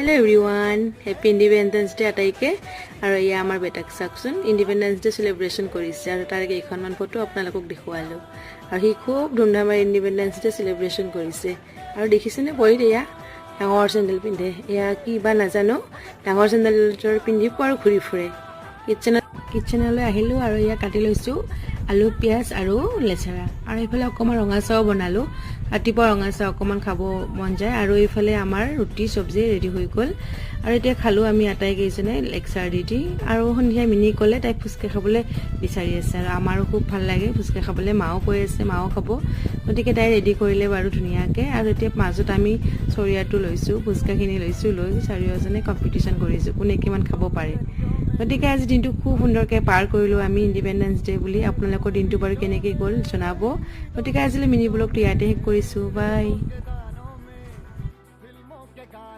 Hello everyone, happy Independence Day ataike aru ya amar betak saksun Independence Day celebration korise aru tar ekhonman photo apnalokok dekhualo aru hi khub dhumdhamar Independence Day celebration korise aru dekhisene boi deya dangor sandal pinde ya ki ba najano dangor sandal jor pindi por khuri fure kitchen le ahilu aru ya kati loisu alu pias aru lechara aru ifale okoma ronga saw banalo atipa ronga saw okoman khabo mon jay aru ifale amar ruti sabji ready hoi gol aru etia khalu ami atai geisene lecture diti aru hondia mini kole tai fuske khabole bisari ase aru amaru khub bhal lage fuske khabole mao koi ase mao khabo otike tai ready korile baru dhuniya ke aru etia majot ami soria tu loisu fuska khini loisu loi sariojane competition korisu kune kiman khabo pare গতিকে আজি দিনটো খুব সুন্দৰকৈ পাৰ কৰিলো আমি independence day বুলি আপোনালোকৰ দিনটো বাৰু কেনেকৈ গ'ল জনাব গতিকে আজিলৈ মিনি ব্লগটো ইয়াতে শেষ কৰিছো বাই